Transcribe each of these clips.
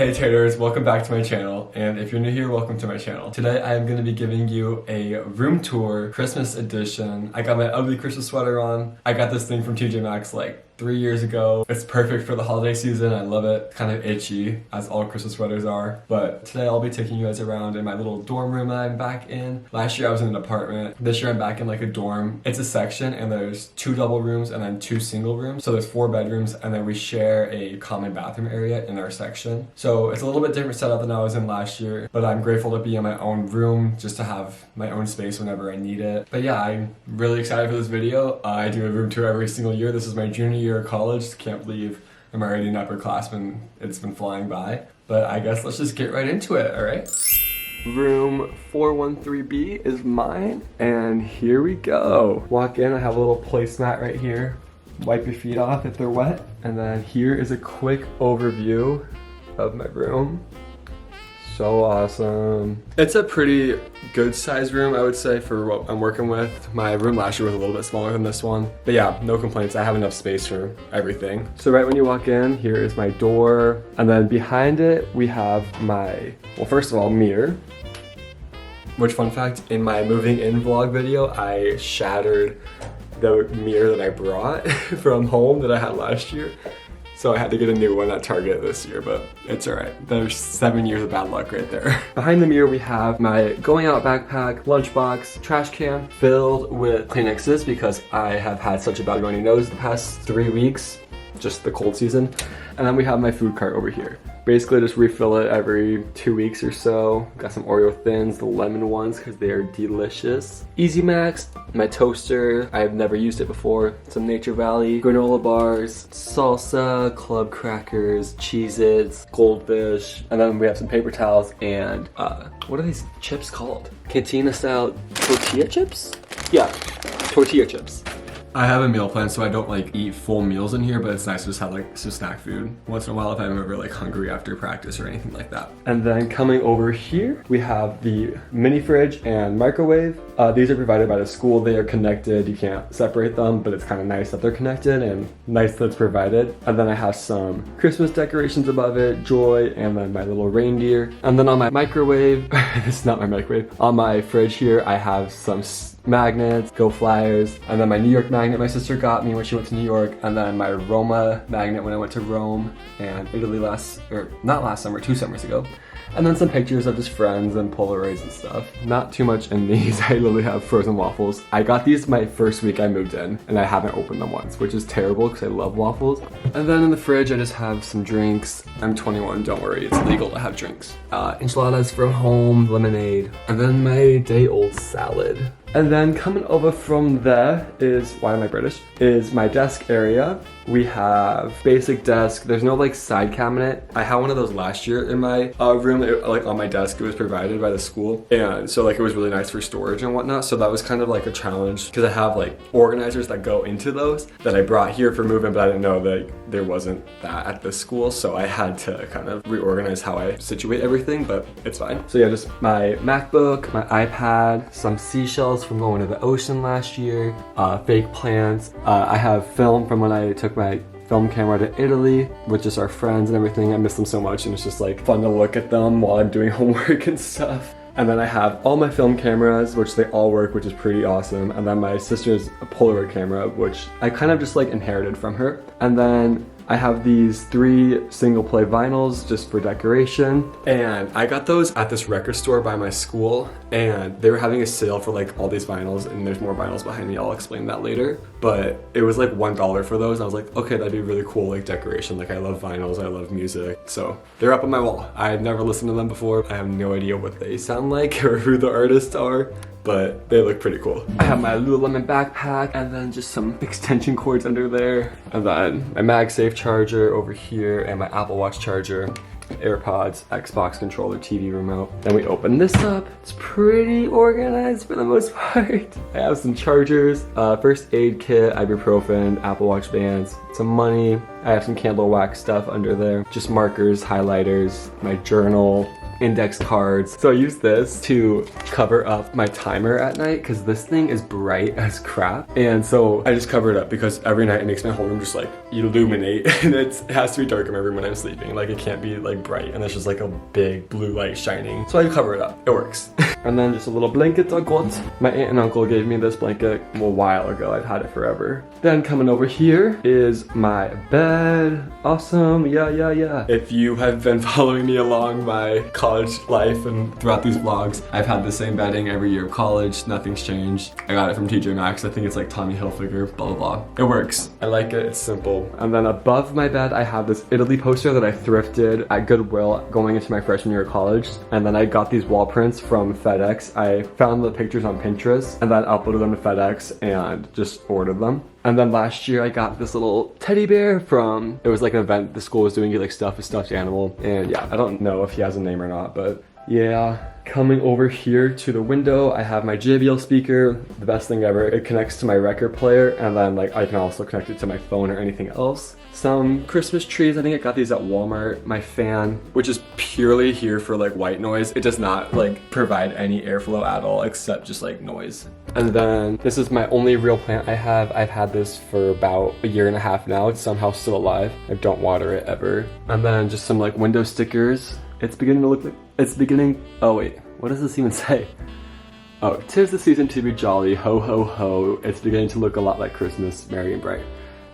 Hey taters, welcome back to my channel, and if you're new here, welcome to my channel. Today I am going to be giving you a room tour, Christmas edition. I got my ugly Christmas sweater on. I got this thing from TJ Maxx like 3 years ago. It's perfect for the holiday season. I love it. It's kind of itchy, as all Christmas sweaters are. But today I'll be taking you guys around in my little dorm room that I'm back in. Last year I was in an apartment. This year I'm back in like a dorm. It's a section and there's 2 double rooms and then 2 single rooms. So there's 4 bedrooms and then we share a common bathroom area in our section. So it's a little bit different setup than I was in last year, but I'm grateful to be in my own room just to have my own space whenever I need it. But yeah, I'm really excited for this video. I do a room tour every single year. This is my junior year of college. Can't believe I'm already an upperclassman. It's been flying by. But I guess let's just get right into it, alright? Room 413B is mine, and here we go. Walk in, I have a little placemat right here. Wipe your feet off if they're wet. And then here is a quick overview of my room. So awesome. It's a pretty good sized room, I would say, for what I'm working with. My room last year was a little bit smaller than this one. But yeah, no complaints. I have enough space for everything. So right when you walk in, here is my door. And then behind it, we have my, well, first of all, mirror. Which, fun fact, in my moving in vlog video, I shattered the mirror that I brought from home that I had last year. So I had to get a new one at Target this year, but it's alright. There's 7 years of bad luck right there. Behind the mirror we have my going out backpack, lunchbox, trash can filled with Kleenexes because I have had such a bad runny nose the past 3 weeks, just the cold season. And then we have my food cart over here. Basically just refill it every 2 weeks or so. Got some Oreo Thins, the lemon ones, because they are delicious. Easy Max, my toaster, I've never used it before. Some Nature Valley, granola bars, salsa, club crackers, Cheez-Its, Goldfish, and then we have some paper towels and, what are these chips called? Cantina style tortilla chips? Yeah, tortilla chips. I have a meal plan, so I don't like eat full meals in here, but it's nice to just have like some snack food once in a while if I'm ever like hungry after practice or anything like that. And then coming over here, we have the mini fridge and microwave. These are provided by the school. They are connected. You can't separate them, but it's kind of nice that they're connected and nice that it's provided. And then I have some Christmas decorations above it, joy, and then my little reindeer. And then on my microwave, this is not my microwave, on my fridge here, I have some magnets, Go Flyers, and then my New York magnet my sister got me when she went to New York, and then my Roma magnet when I went to Rome and Italy not last summer, 2 summers ago. And then some pictures of just friends and Polaroids and stuff. Not too much in these. I literally have frozen waffles. I got these my first week I moved in, and I haven't opened them once, which is terrible because I love waffles. And then in the fridge, I just have some drinks. I'm 21, don't worry, it's legal to have drinks. Enchiladas from home, lemonade, and then my day-old salad. And then coming over from there is, why am I British? Is my desk area. We have basic desk. There's no like side cabinet. I had one of those last year in my room. Like on my desk, it was provided by the school. And so like it was really nice for storage and whatnot. So that was kind of like a challenge because I have like organizers that go into those that I brought here for moving, but I didn't know that there wasn't that at this school. So I had to kind of reorganize how I situate everything, but it's fine. So yeah, just my MacBook, my iPad, some seashells from going to the ocean last year, fake plants. I have film from when I took my film camera to Italy with just our friends and everything. I miss them so much, and it's just like fun to look at them while I'm doing homework and stuff. And then I have all my film cameras, which they all work, which is pretty awesome. And then my sister's Polaroid camera, which I kind of just like inherited from her. And then I have these 3 single play vinyls just for decoration. And I got those at this record store by my school, and they were having a sale for like all these vinyls, and there's more vinyls behind me. I'll explain that later. But it was like $1 for those. And I was like, okay, that'd be really cool, like decoration. Like I love vinyls, I love music. So they're up on my wall. I've never listened to them before. I have no idea what they sound like or who the artists are, but they look pretty cool. I have my Lululemon backpack and then just some extension cords under there. And then my MagSafe charger over here and my Apple Watch charger, AirPods, Xbox controller, TV remote. Then we open this up. It's pretty organized for the most part. I have some chargers, first aid kit, ibuprofen, Apple Watch bands, some money. I have some candle wax stuff under there. Just markers, highlighters, my journal, index cards. So I use this to cover up my timer at night because this thing is bright as crap. And so I just cover it up because every night it makes my whole room just like illuminate and it has to be dark in my room when I'm sleeping. Like it can't be like bright and there's just like a big blue light shining. So I cover it up. It works. And then just a little blanket I got. My aunt and uncle gave me this blanket a while ago. I've had it forever. Then coming over here is my bed. Awesome. Yeah. If you have been following me along my college life and throughout these vlogs, I've had the same bedding every year of college. Nothing's changed. I got it from TJ Maxx. I think it's like Tommy Hilfiger, blah, blah, blah. It works. I like it. It's simple. And then above my bed, I have this Italy poster that I thrifted at Goodwill going into my freshman year of college. And then I got these wall prints from FedEx. I found the pictures on Pinterest and then uploaded them to FedEx and just ordered them. And then last year I got this little teddy bear from, it was like an event the school was doing, like stuff, a stuffed animal. And yeah, I don't know if he has a name or not, but yeah. Coming over here to the window, I have my JBL speaker, the best thing ever. It connects to my record player and then like I can also connect it to my phone or anything else. Some Christmas trees, I think I got these at Walmart. My fan, which is purely here for like white noise. It does not like provide any airflow at all except just like noise. And then this is my only real plant I have. I've had this for about a year and a half now. It's somehow still alive. I don't water it ever. And then just some like window stickers. It's beginning to look like, oh wait, what does this even say? Oh, 'tis the season to be jolly, ho ho ho. It's beginning to look a lot like Christmas, merry and bright.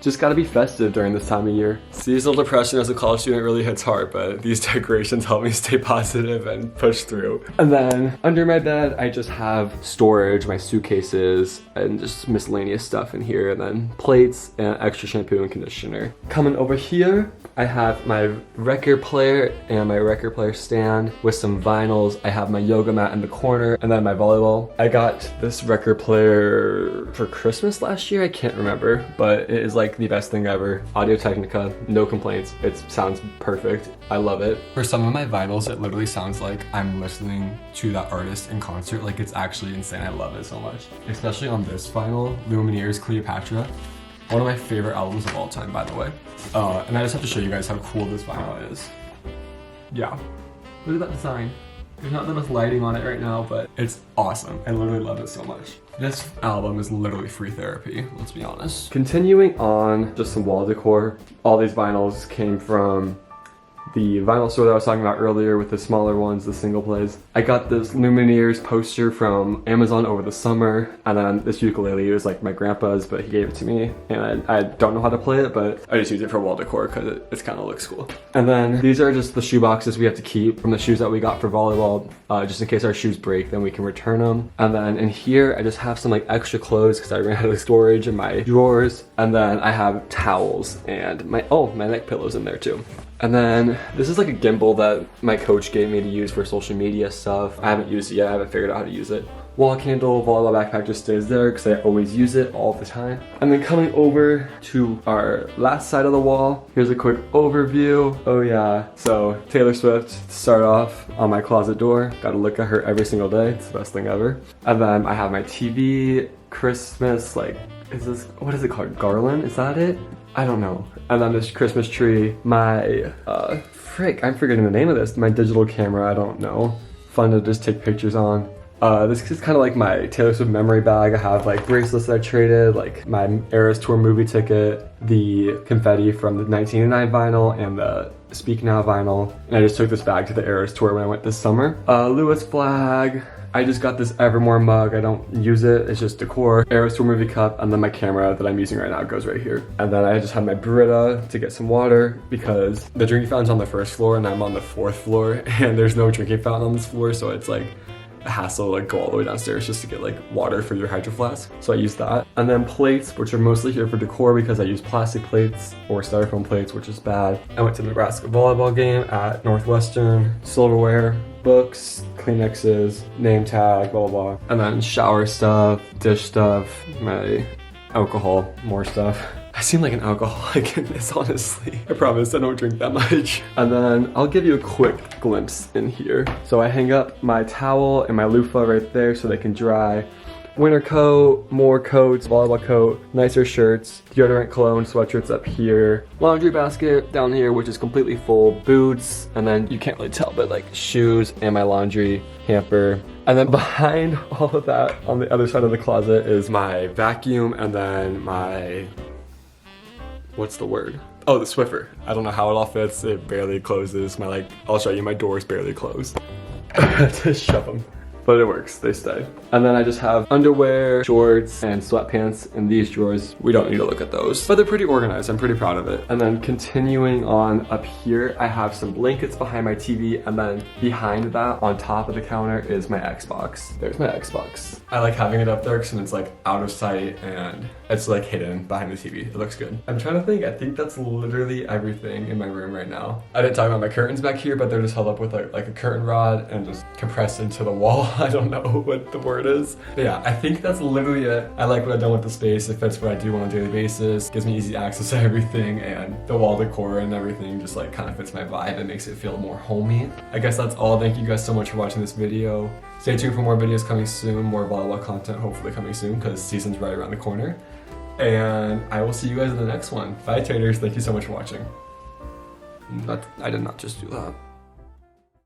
Just gotta be festive during this time of year. Seasonal depression as a college student really hits hard, but these decorations help me stay positive and push through. And then under my bed, I just have storage, my suitcases, and just miscellaneous stuff in here, and then plates and extra shampoo and conditioner. Coming over here, I have my record player and my record player stand with some vinyls. I have my yoga mat in the corner and then my volleyball. I got this record player for Christmas last year. I can't remember, but it is like the best thing ever. Audio Technica, no complaints. It sounds perfect. I love it. For some of my vinyls, it literally sounds like I'm listening to that artist in concert. Like it's actually insane. I love it so much. Especially on this vinyl, Lumineers Cleopatra. One of my favorite albums of all time, by the way. And I just have to show you guys how cool this vinyl is. Yeah, look at that design. There's not that much lighting on it right now, but it's awesome. I literally love it so much. This album is literally free therapy, let's be honest. Continuing on, just some wall decor. All these vinyls came from the vinyl store that I was talking about earlier with the smaller ones, the single plays. I got this Lumineers poster from Amazon over the summer, and then this ukulele was like my grandpa's, but he gave it to me, and I don't know how to play it, but I just use it for wall decor because it kind of looks cool. And then these are just the shoe boxes we have to keep from the shoes that we got for volleyball, just in case our shoes break, then we can return them. And then in here, I just have some like extra clothes because I ran out of storage in my drawers. And then I have towels and my neck pillows in there too. And then this is like a gimbal that my coach gave me to use for social media stuff. I haven't used it yet, I haven't figured out how to use it. Wall candle, volleyball backpack just stays there because I always use it all the time. And then coming over to our last side of the wall, here's a quick overview. Oh yeah, so Taylor Swift to start off on my closet door. Gotta look at her every single day, it's the best thing ever. And then I have my TV, Christmas, like, what is it called? Garland, is that it? I don't know. And then this Christmas tree, my, I'm forgetting the name of this, my digital camera, I don't know. Fun to just take pictures on. This is kind of like my Taylor Swift memory bag. I have like bracelets that I traded, like my Eras Tour movie ticket, the confetti from the 1989 vinyl, and the Speak Now vinyl. And I just took this bag to the Eras Tour when I went this summer. Lewis flag. I just got this Evermore mug. I don't use it. It's just decor. Eras Tour movie cup, and then my camera that I'm using right now goes right here. And then I just have my Brita to get some water because the drinking fountain's on the first floor and I'm on the 4th floor, and there's no drinking fountain on this floor, so it's like a hassle to like go all the way downstairs just to get like water for your hydro flask. So I use that. And then plates, which are mostly here for decor because I use plastic plates or styrofoam plates, which is bad. I went to the Nebraska volleyball game at Northwestern. Silverware, books, Kleenexes, name tag, blah, blah, blah. And then shower stuff, dish stuff, my alcohol, more stuff. I seem like an alcoholic in this, honestly. I promise I don't drink that much. And then I'll give you a quick glimpse in here. So I hang up my towel and my loofah right there so they can dry. winter coat, more coats, volleyball coat, nicer shirts, deodorant, cologne, sweatshirts up here, laundry basket down here, which is completely full, boots, and then you can't really tell, but like shoes and my laundry hamper. And then behind all of that, on the other side of the closet, is my vacuum and then my, what's the word? Oh, the Swiffer. I don't know how it all fits. It barely closes. I'll show you, my door's barely closed. Just shove them. But it works, they stay. And then I just have underwear, shorts, and sweatpants in these drawers. We don't need to look at those, but they're pretty organized. I'm pretty proud of it. And then continuing on up here, I have some blankets behind my TV, and then behind that, on top of the counter, is my Xbox. There's my Xbox. I like having it up there because it's like out of sight and it's like hidden behind the TV. It looks good. I'm trying to think, I think that's literally everything in my room right now. I didn't talk about my curtains back here, but they're just held up with like a curtain rod and just compressed into the wall. I don't know what the word is. But yeah, I think that's literally it. I like what I've done with the space. It fits what I do on a daily basis. Gives me easy access to everything, and the wall decor and everything just like kind of fits my vibe. It makes it feel more homey. I guess that's all. Thank you guys so much for watching this video. Stay tuned for more videos coming soon, more volleyball content hopefully coming soon because season's right around the corner. And I will see you guys in the next one. Bye taters, thank you so much for watching. I did not just do that.